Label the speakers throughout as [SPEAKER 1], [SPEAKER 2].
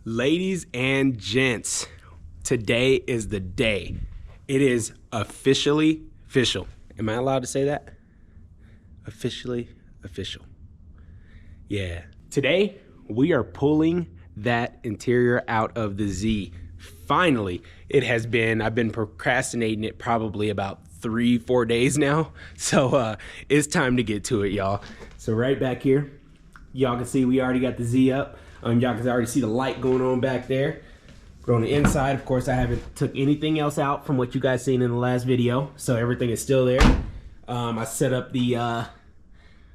[SPEAKER 1] Ladies and gents, today is the day. It is officially official. Am I allowed to say that? Officially official. Yeah. Today, we are pulling that interior out of the Z. Finally, I've been procrastinating it probably about 3-4 days now. So it's time to get to it, y'all. So right back here, y'all can see we already got the Z up. Y'all can already see the light going on back there. But on the inside, of course, I haven't took anything else out from what you guys seen in the last video. So everything is still there. I set up the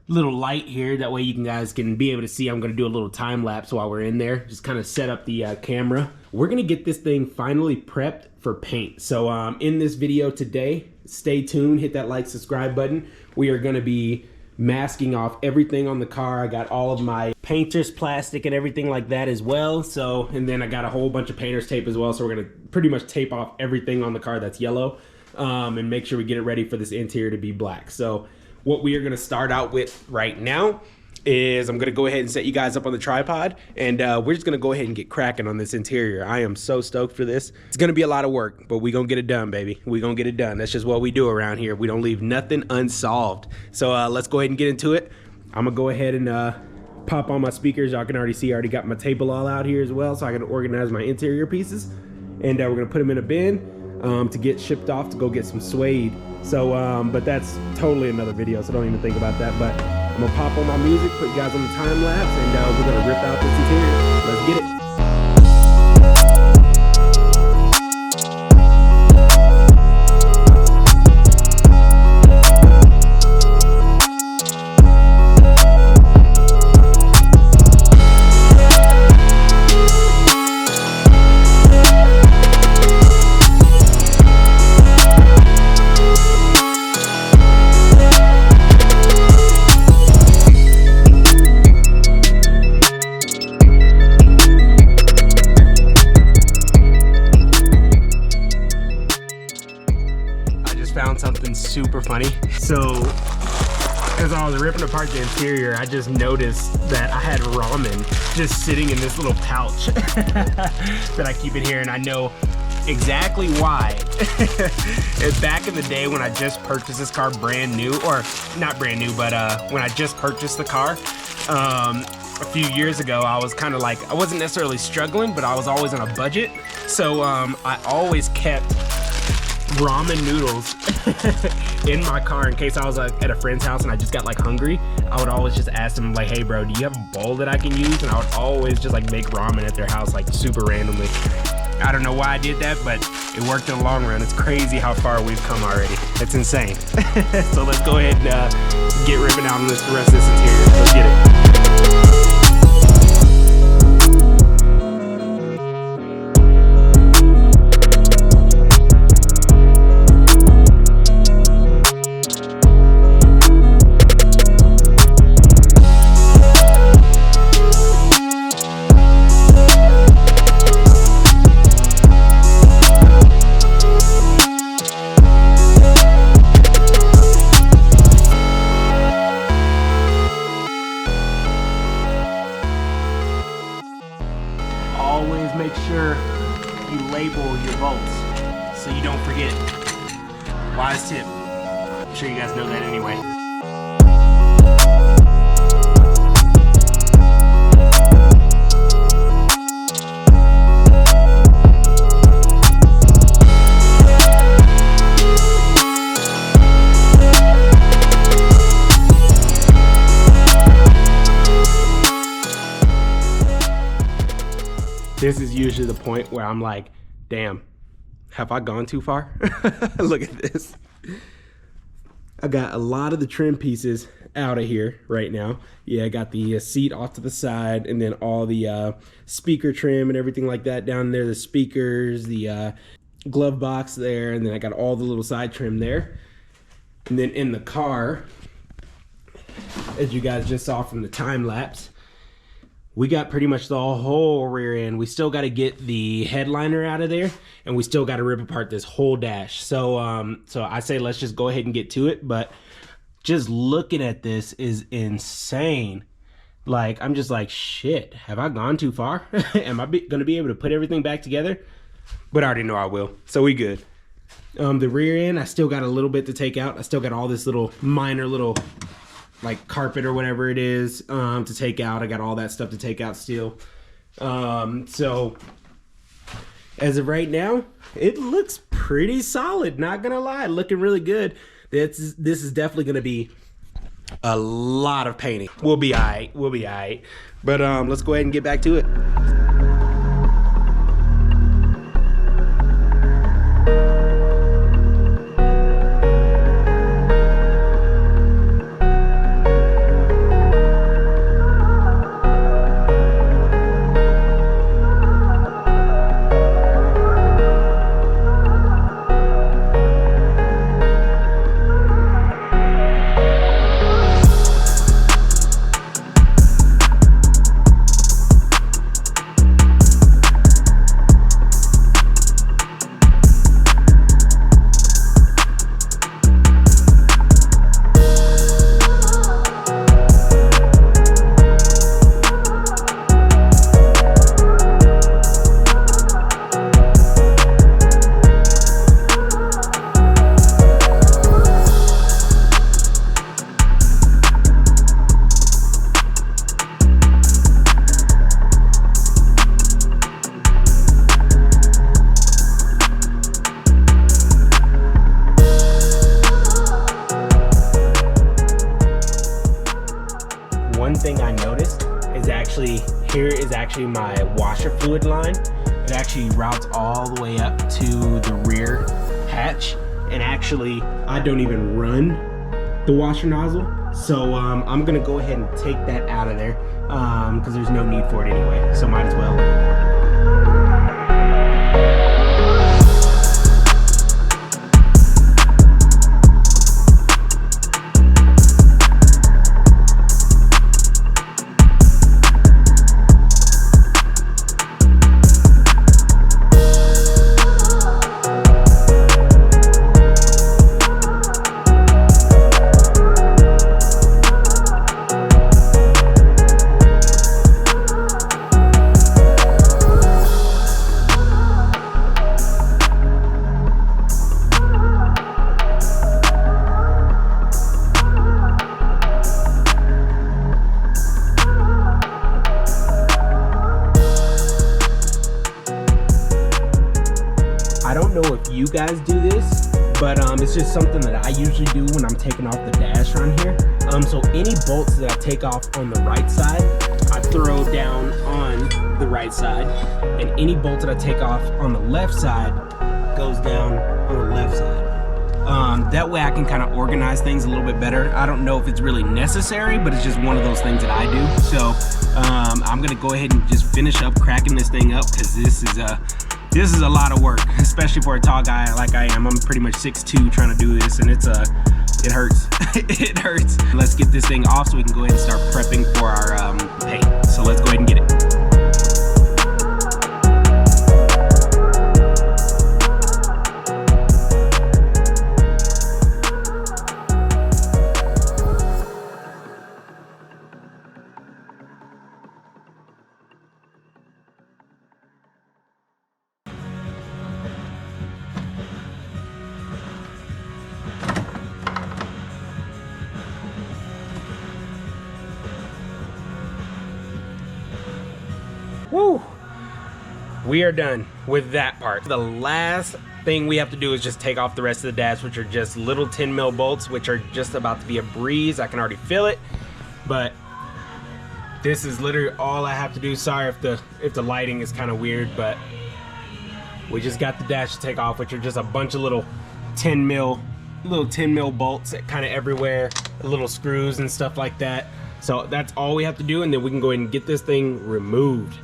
[SPEAKER 1] little light here. That way you guys can be able to see. I'm going to do a little time lapse while we're in there. Just kind of set up the camera. We're going to get this thing finally prepped for paint. So in this video today, stay tuned. Hit that like, subscribe button. We are going to be masking off everything on the car. I got all of my painter's plastic and everything like that as well. So, and then I got a whole bunch of painter's tape as well. So we're gonna pretty much tape off everything on the car that's yellow and make sure we get it ready for this interior to be black. So what we are gonna start out with right now is I'm gonna go ahead and set you guys up on the tripod, and we're just gonna go ahead and get cracking on this interior. I am so stoked for this. It's gonna be a lot of work, but we gonna get it done, baby. We gonna get it done. That's just what we do around here. We don't leave nothing unsolved. So let's go ahead and get into it. I'm gonna go ahead and pop on my speakers. Y'all can already see I already got my table all out here as well, so I can organize my interior pieces. And we're gonna put them in a bin to get shipped off to go get some suede. So, but that's totally another video, so don't even think about that. But I'm gonna pop on my music, put you guys on the time lapse, and we're gonna rip out this interior. Let's get it. Found something super funny. So as I was ripping apart the interior, I just noticed that I had ramen just sitting in this little pouch that I keep in here, and I know exactly why. Back in the day when I just purchased this car brand new, or not brand new, but when I just purchased the car a few years ago, I was kind of like, I wasn't necessarily struggling, but I was always on a budget. So I always kept ramen noodles in my car in case I was at a friend's house and I just got like hungry. I would always just ask them like, hey bro, do you have a bowl that I can use? And I would always just like make ramen at their house like super randomly. I don't know why I did that, but it worked in the long run. It's crazy how far we've come already. It's insane. So let's go ahead and get ripping out on the rest of this interior. Let's get it. Always make sure you label your bolts so you don't forget. Wise tip. I'm sure you guys know that anyway. This is usually the point where I'm like, damn, have I gone too far? Look at this. I got a lot of the trim pieces out of here right now. Yeah, I got the seat off to the side, and then all the speaker trim and everything like that down there, the speakers, the glove box there, and then I got all the little side trim there. And then in the car, as you guys just saw from the time lapse, we got pretty much the whole rear end. We still got to get the headliner out of there, and we still got to rip apart this whole dash. So so I say let's just go ahead and get to it. But just looking at this is insane. Like, I'm just like, shit, have I gone too far? Am I gonna be able to put everything back together? But I already know I will, so we good. The rear end, I still got a little bit to take out. I still got all this little minor little like carpet or whatever it is to take out. I got all that stuff to take out still. So as of right now, it looks pretty solid, not gonna lie, looking really good. This is definitely gonna be a lot of painting. We'll be all right, we'll be all right. But let's go ahead and get back to it. One thing I noticed is here is actually my washer fluid line. It actually routes all the way up to the rear hatch, and actually I don't even run the washer nozzle, so I'm gonna go ahead and take that out of there because there's no need for it anyway, so might as well. I don't know if you guys do this, but it's just something that I usually do when I'm taking off the dash on here. So any bolts that I take off on the right side, I throw down on the right side, and any bolt that I take off on the left side goes down on the left side. That way I can kind of organize things a little bit better. I don't know if it's really necessary, but it's just one of those things that I do. So I'm gonna go ahead and just finish up cracking this thing up, because this is a lot of work, especially for a tall guy like I am. I'm pretty much 6'2" trying to do this, and it hurts. It hurts. Let's get this thing off so we can go ahead and start prepping for our paint. So let's go ahead and get it. Woo! We are done with that part. The last thing we have to do is just take off the rest of the dash, which are just little 10 mil bolts, which are just about to be a breeze. I can already feel it, but this is literally all I have to do. Sorry if the lighting is kind of weird, but we just got the dash to take off, which are just a bunch of little 10 mil bolts kind of everywhere, little screws and stuff like that. So that's all we have to do, and then we can go ahead and get this thing removed.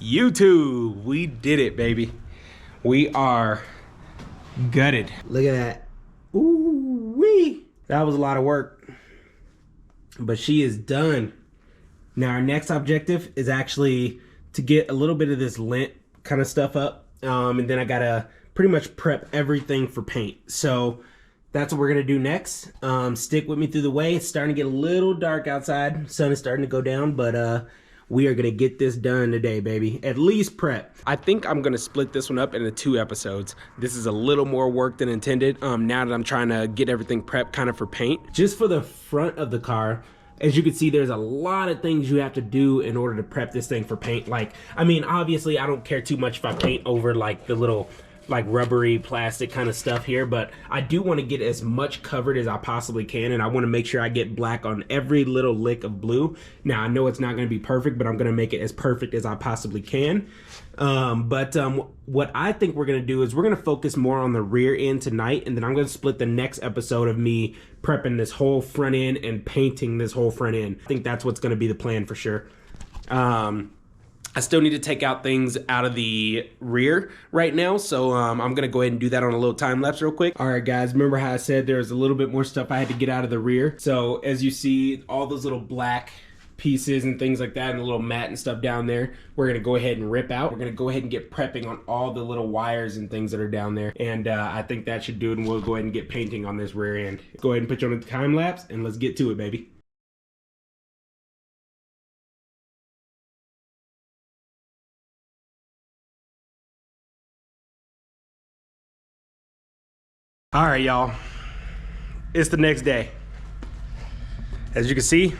[SPEAKER 1] YouTube, we did it, baby. We are gutted. Look at that. Ooh wee. That was a lot of work, but she is done. Now our next objective is actually to get a little bit of this lint kind of stuff up, and then I gotta pretty much prep everything for paint. So that's what we're gonna do next. Stick with me through the way. It's starting to get a little dark outside. Sun is starting to go down, but we are gonna get this done today, baby. At least prep. I think I'm gonna split this one up into 2 episodes. This is a little more work than intended. Now that I'm trying to get everything prepped kind of for paint. Just for the front of the car, as you can see, there's a lot of things you have to do in order to prep this thing for paint. Like, I mean, obviously I don't care too much if I paint over like the little like rubbery plastic kind of stuff here, but I do want to get as much covered as I possibly can, and I want to make sure I get black on every little lick of blue. Now I know it's not going to be perfect, but I'm going to make it as perfect as I possibly can. What I think we're going to do is we're going to focus more on the rear end tonight, and then I'm going to split the next episode of me prepping this whole front end and painting this whole front end. I think that's what's going to be the plan for sure. I still need to take out things out of the rear right now, so I'm gonna go ahead and do that on a little time lapse real quick. All right, guys, remember how I said there was a little bit more stuff I had to get out of the rear? So as you see, all those little black pieces and things like that, and the little mat and stuff down there, we're gonna go ahead and rip out. We're gonna go ahead and get prepping on all the little wires and things that are down there, and I think that should do it, and we'll go ahead and get painting on this rear end. Go ahead and put you on a time lapse, and let's get to it, baby. All right, y'all, it's the next day. As you can see,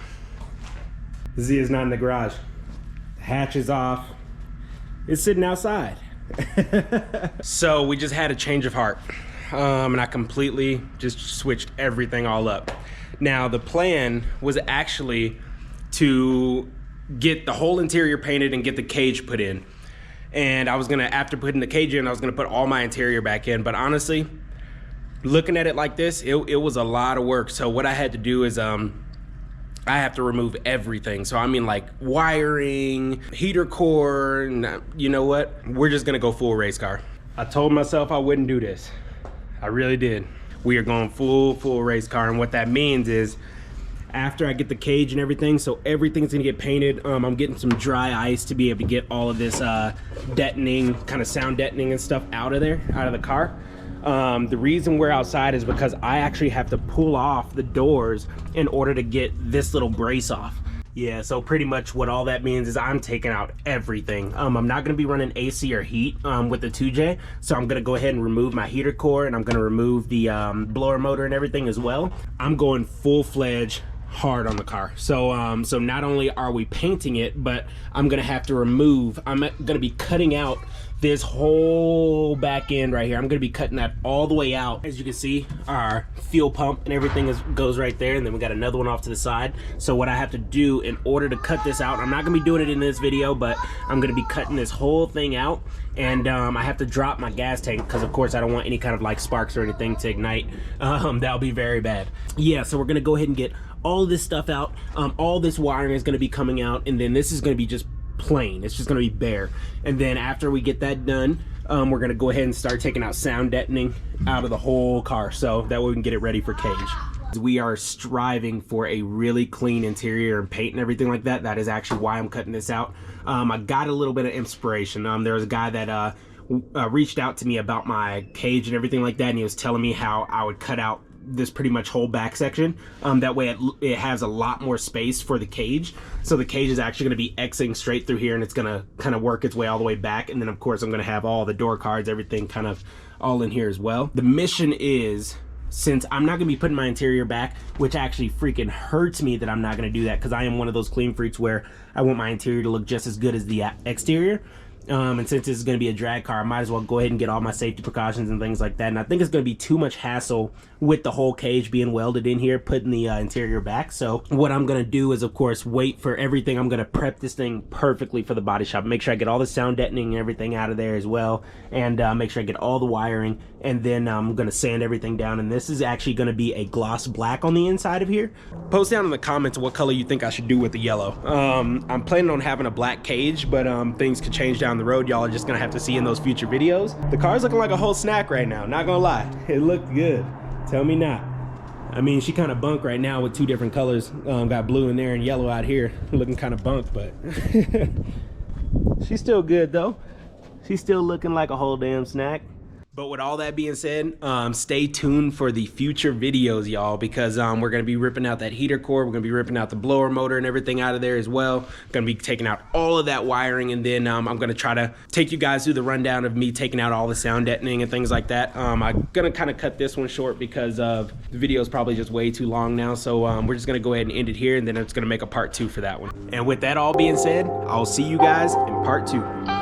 [SPEAKER 1] Z is not in the garage. The hatch is off. It's sitting outside. So we just had a change of heart, and I completely just switched everything all up. Now the plan was actually to get the whole interior painted and get the cage put in. And I was gonna, after putting the cage in, I was gonna put all my interior back in, but honestly, looking at it like this, it was a lot of work. So what I had to do is I have to remove everything. So I mean, like wiring, heater core, and you know what? We're just gonna go full race car. I told myself I wouldn't do this. I really did. We are going full race car, and what that means is after I get the cage and everything, so everything's gonna get painted. I'm getting some dry ice to be able to get all of this deadening, kind of sound deadening and stuff out of there, out of the car. The reason we're outside is because I actually have to pull off the doors in order to get this little brace off. Yeah, so pretty much what all that means is I'm taking out everything. I'm not gonna be running AC or heat with the 2J, so I'm gonna go ahead and remove my heater core, and I'm gonna remove the blower motor and everything as well. I'm going full-fledged hard on the car. So so not only are we painting it, but I'm gonna have to remove, I'm gonna be cutting out this whole back end right here. I'm gonna be cutting that all the way out. As you can see, our fuel pump and everything goes right there, and then we got another one off to the side. So what I have to do in order to cut this out, I'm not gonna be doing it in this video, but I'm gonna be cutting this whole thing out, and I have to drop my gas tank because of course I don't want any kind of like sparks or anything to ignite. That'll be very bad. Yeah, so we're gonna go ahead and get all this stuff out. All this wiring is gonna be coming out, and then this is gonna be just plain. It's just gonna be bare. And then after we get that done, we're gonna go ahead and start taking out sound deadening out of the whole car, so that way we can get it ready for cage. We are striving for a really clean interior and paint and everything like that. That is actually why I'm cutting this out. I got a little bit of inspiration. There was a guy that reached out to me about my cage and everything like that, and he was telling me how I would cut out this pretty much whole back section. That way it has a lot more space for the cage. So the cage is actually going to be Xing straight through here, and it's going to kind of work its way all the way back. And then of course I'm going to have all the door cards, everything kind of all in here as well. The mission is, since I'm not going to be putting my interior back, which actually freaking hurts me that I'm not going to do that, because I am one of those clean freaks where I want my interior to look just as good as the exterior. And since this is going to be a drag car, I might as well go ahead and get all my safety precautions and things like that. And I think it's going to be too much hassle with the whole cage being welded in here, putting the interior back. So what I'm going to do is, of course, wait for everything. I'm going to prep this thing perfectly for the body shop. Make sure I get all the sound deadening and everything out of there as well. And make sure I get all the wiring. And then I'm going to sand everything down. And this is actually going to be a gloss black on the inside of here. Post down in the comments what color you think I should do with the yellow. I'm planning on having a black cage, but things could change down the road. Y'all are just going to have to see in those future videos. The car's looking like a whole snack right now. Not going to lie. It looked good. Tell me not. I mean, she kind of bunk right now with two different colors. Got blue in there and yellow out here. Looking kind of bunk, but she's still good though. She's still looking like a whole damn snack. But with all that being said, stay tuned for the future videos, y'all, because we're going to be ripping out that heater core. We're going to be ripping out the blower motor and everything out of there as well. Going to be taking out all of that wiring, and then I'm going to try to take you guys through the rundown of me taking out all the sound deadening and things like that. I'm going to kind of cut this one short because the video is probably just way too long now. So we're just going to go ahead and end it here, and then it's going to make a part 2 for that one. And with that all being said, I'll see you guys in part 2.